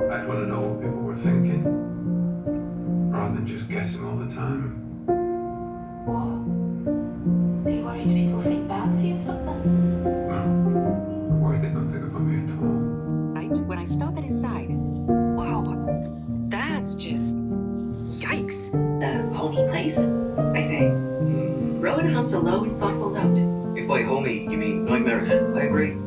I'd want to know what people were thinking, rather than just guessing all the time. What? Are you worried people think bad of you or something? No, I'm worried they don't think about me at all. Right when I stop at his side. Wow, that's just yikes. The homie place? I say. Rowan hums a low and thoughtful note. If by homie you mean nightmarish, I agree.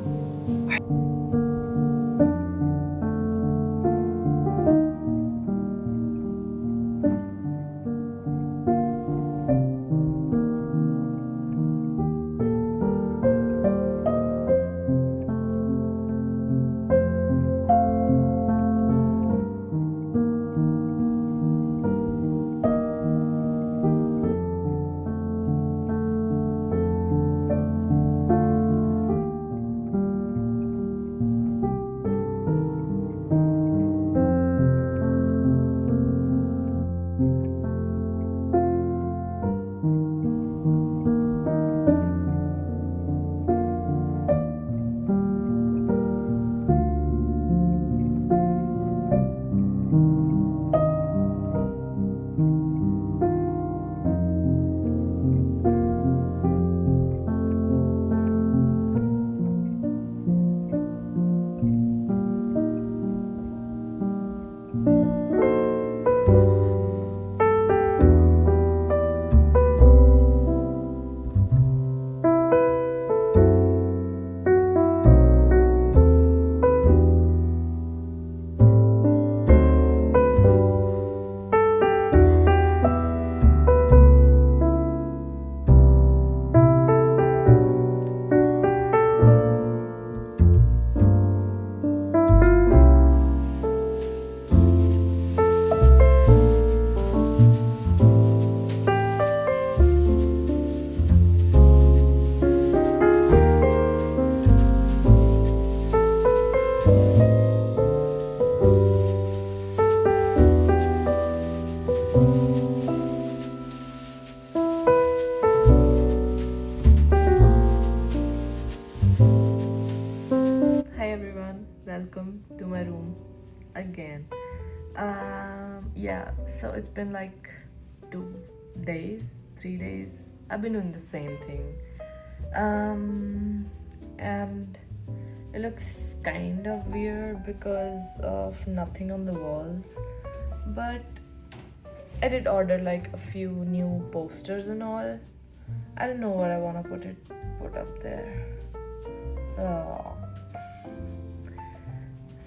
Hi everyone, welcome to my room again. Yeah, so it's been like 2 days, 3 days. I've been doing the same thing. And it looks kind of weird because of nothing on the walls. But I did order like a few new posters and all. I don't know what I wanna put up there. Oh.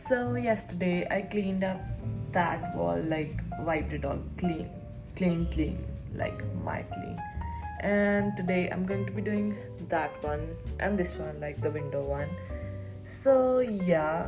So yesterday I cleaned up that wall, like wiped it all clean, like my clean. And today I'm going to be doing that one and this one, like the window one. So yeah.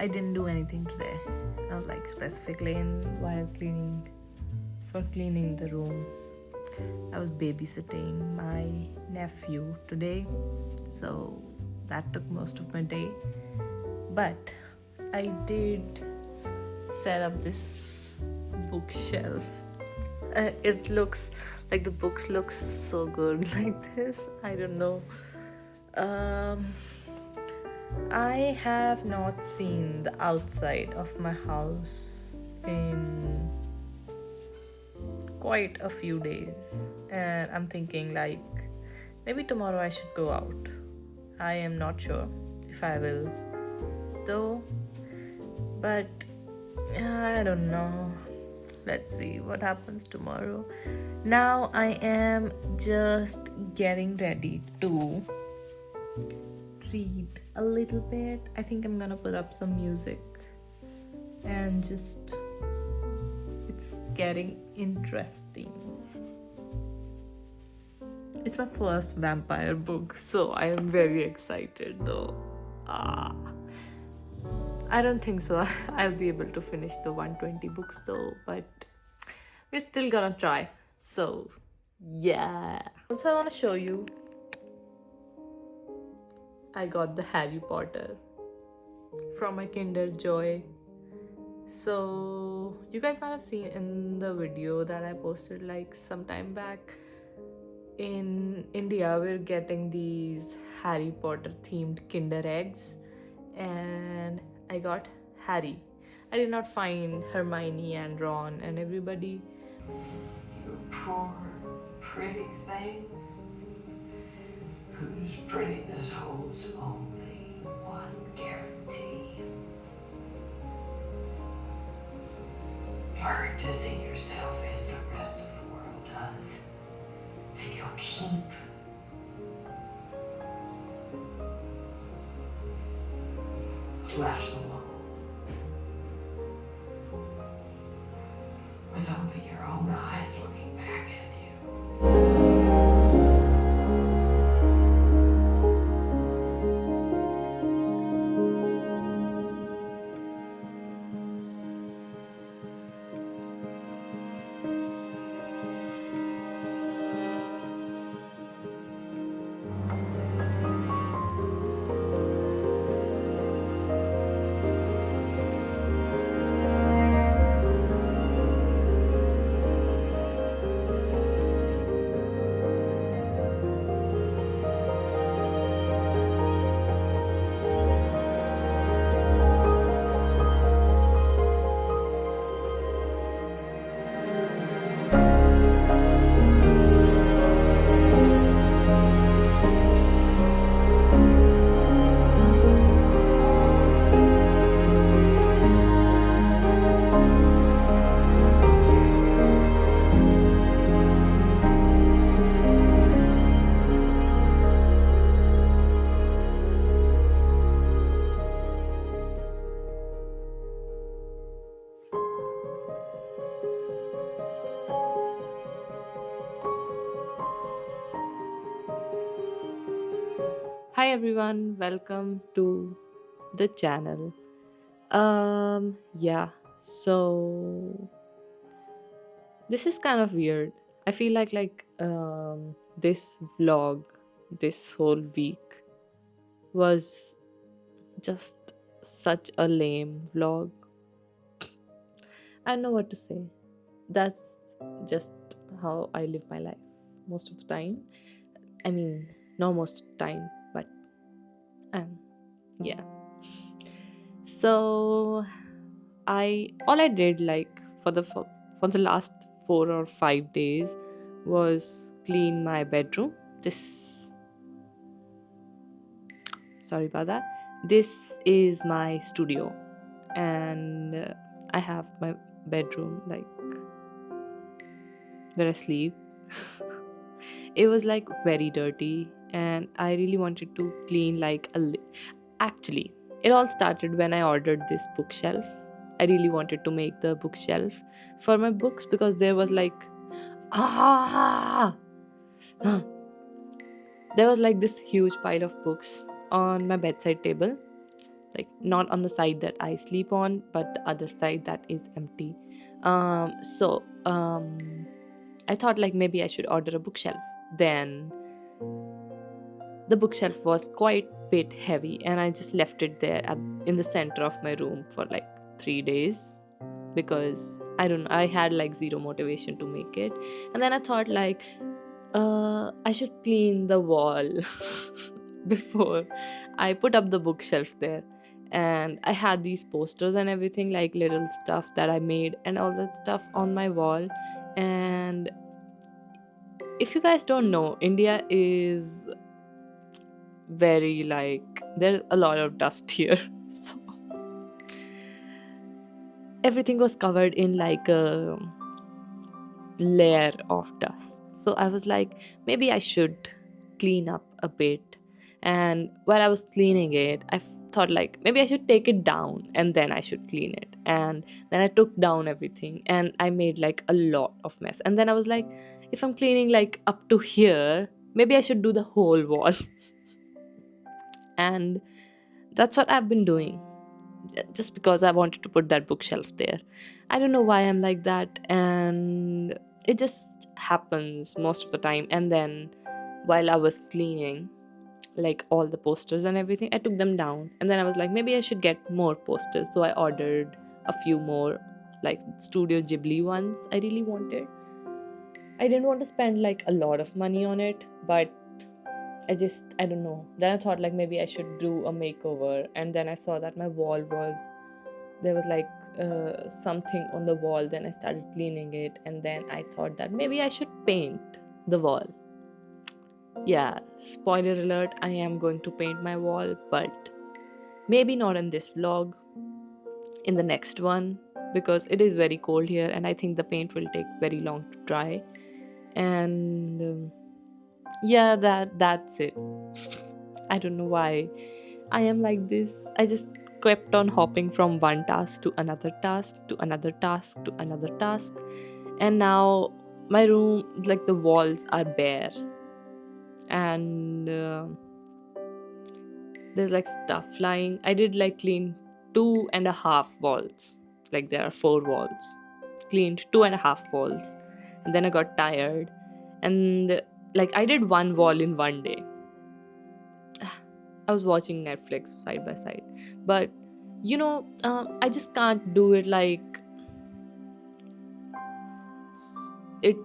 I didn't do anything today. Not like specifically while cleaning the room. I was babysitting my nephew today, so that took most of my day. But I did set up this bookshelf. It looks like the books look so good like this. I don't know. I have not seen the outside of my house in quite a few days, and I'm thinking like maybe tomorrow I should go out. I am not sure if I will, though. But I don't know. Let's see what happens tomorrow. Now I am just getting ready to read a little bit. I think I'm gonna put up some music and just it's getting interesting. It's my first vampire book, so I am very excited though. I don't think so. I'll be able to finish the 120 books though, but we're still gonna try. So, yeah. Also, I want to show you. I got the Harry Potter from my Kinder Joy. So, you guys might have seen in the video that I posted like some time back. In India, we're getting these Harry Potter themed Kinder eggs, and I got Harry. I did not find Hermione and Ron and everybody. You poor, pretty things, whose prettiness holds only one guarantee. Learn to see yourself as the rest of the world does, and you'll keep left alone with only your own eyes looking back at you. Hi everyone, welcome to the channel. Yeah, so this is kind of weird. I feel like this vlog this whole week was just such a lame vlog. I don't know what to say. That's just how I live my life most of the time. I mean, not most of the time, but yeah. So all I did like for the last 4 or 5 days was clean my bedroom. Sorry about that. This is my studio, and I have my bedroom like where I sleep. It was like very dirty, and I really wanted to clean like actually, it all started when I ordered this bookshelf. I really wanted to make the bookshelf for my books because there was like ah there was like this huge pile of books on my bedside table, like not on the side that I sleep on, but the other side that is empty. So I thought like maybe I should order a bookshelf. Then the bookshelf was quite bit heavy, and I just left it there in the center of my room for like 3 days because I don't know, I had like zero motivation to make it. And then I thought like I should clean the wall before I put up the bookshelf there. And I had these posters and everything, like little stuff that I made and all that stuff on my wall. And if you guys don't know, India is very like there's a lot of dust here. So everything was covered in like a layer of dust. So I was like, maybe I should clean up a bit. And while I was cleaning it, thought like maybe I should take it down and then I should clean it. And then I took down everything and I made like a lot of mess. And then I was like, if I'm cleaning like up to here, maybe I should do the whole wall. And that's what I've been doing, just because I wanted to put that bookshelf there. I don't know why I'm like that, and it just happens most of the time. And then while I was cleaning like all the posters and everything, I took them down, and then I was like, maybe I should get more posters. So I ordered a few more, like Studio Ghibli ones. I really wanted. I didn't want to spend like a lot of money on it, but I don't know. Then I thought like maybe I should do a makeover, and then I saw that my wall there was like something on the wall. Then I started cleaning it, and then I thought that maybe I should paint the wall. Yeah, spoiler alert, I am going to paint my wall, but maybe not in this vlog, in the next one, because it is very cold here and I think the paint will take very long to dry. And yeah, that's it. I don't know why I am like this. I just kept on hopping from one task to another task to another task to another task, and now my room, like the walls are bare, and there's like stuff flying. I did like clean 2.5 walls, like there are 4 walls, cleaned 2.5 walls, and then I got tired, and like I did one wall in one day. I was watching Netflix side by side, but I just can't do it like it.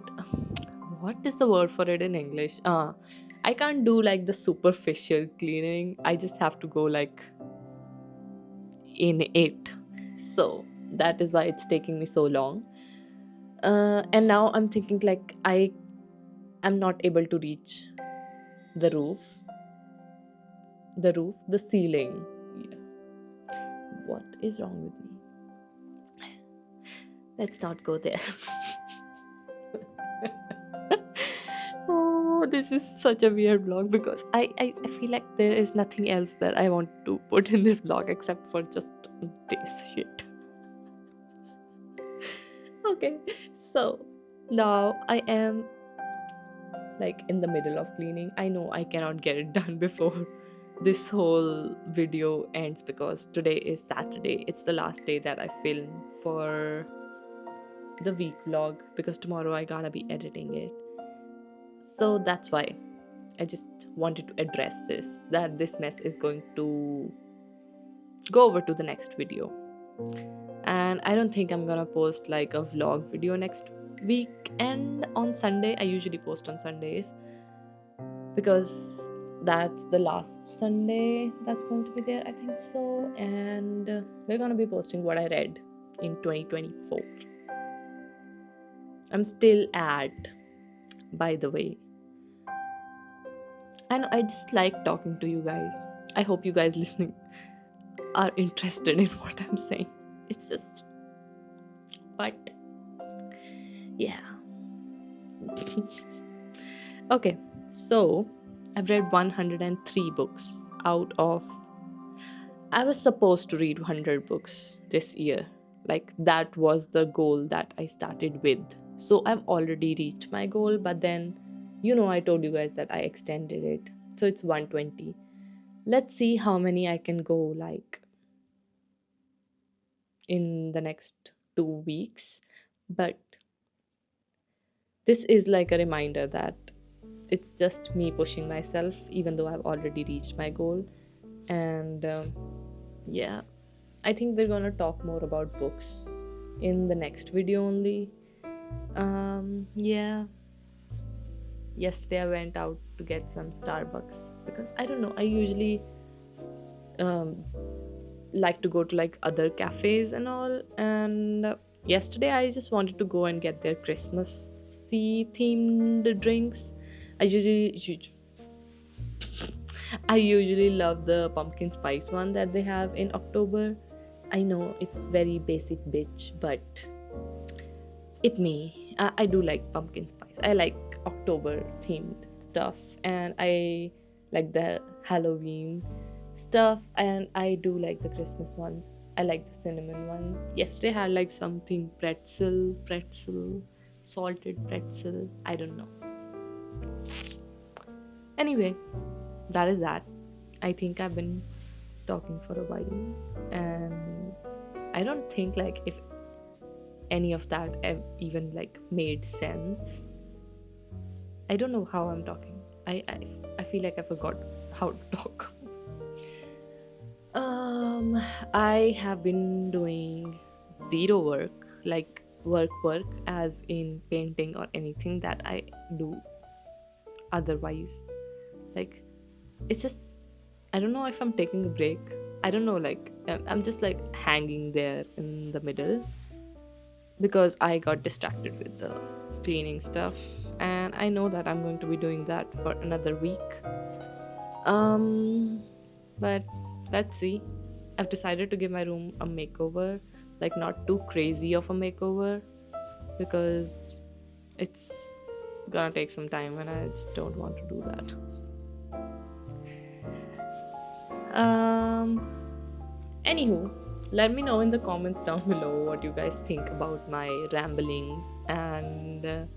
What is the word for it in English? I can't do like the superficial cleaning. I just have to go like in it. So that is why it's taking me so long. And now I'm thinking like I'm not able to reach the roof, the ceiling. Yeah. What is wrong with me? Let's not go there. Oh, this is such a weird vlog because I feel like there is nothing else that I want to put in this vlog except for just this shit. Okay, so now I am like in the middle of cleaning. I know I cannot get it done before this whole video ends because today is Saturday. It's the last day that I film for the week vlog because tomorrow I gotta be editing it. So that's why I just wanted to address this, that this mess is going to go over to the next video. And I don't think I'm gonna post like a vlog video next week and on Sunday. I usually post on Sundays because that's the last Sunday that's going to be there, I think so. And we're gonna be posting what I read in 2024. I'm still at, by the way. And I just like talking to you guys. I hope you guys listening are interested in what I'm saying. It's just, but yeah. Okay, so I've read 103 books out of, I was supposed to read 100 books this year. Like that was the goal that I started with. So I've already reached my goal, but then I told you guys that I extended it. So it's 120. Let's see how many I can go like in the next 2 weeks. But this is like a reminder that it's just me pushing myself, even though I've already reached my goal. And yeah, I think we're gonna talk more about books in the next video only. Yeah. Yesterday I went out to get some Starbucks because I don't know, I usually like to go to like other cafes and all, and yesterday I just wanted to go and get their Christmassy themed drinks. I usually love the pumpkin spice one that they have in October. I know it's very basic bitch, but it me. I do like pumpkin spice. I like October themed stuff, and I like the Halloween stuff, and I do like the Christmas ones. I like the cinnamon ones. Yesterday I had like something pretzel, salted pretzel. I don't know. Anyway, that is that. I think I've been talking for a while, and I don't think like if any of that even like made sense. I don't know how I'm talking. I feel like I forgot how to talk. I have been doing zero work, like work as in painting or anything that I do otherwise. Like it's just, I don't know if I'm taking a break. I don't know, like I'm just like hanging there in the middle because I got distracted with the cleaning stuff, and I know that I'm going to be doing that for another week. But let's see. I've decided to give my room a makeover, like not too crazy of a makeover because it's gonna take some time and I just don't want to do that. Anywho, let me know in the comments down below what you guys think about my ramblings, and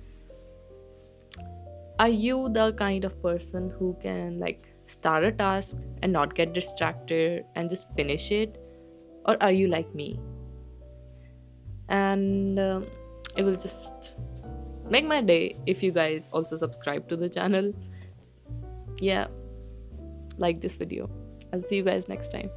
are you the kind of person who can like start a task and not get distracted and just finish it, or are you like me? And it will just make my day if you guys also subscribe to the channel. Yeah, like this video. I'll see you guys next time.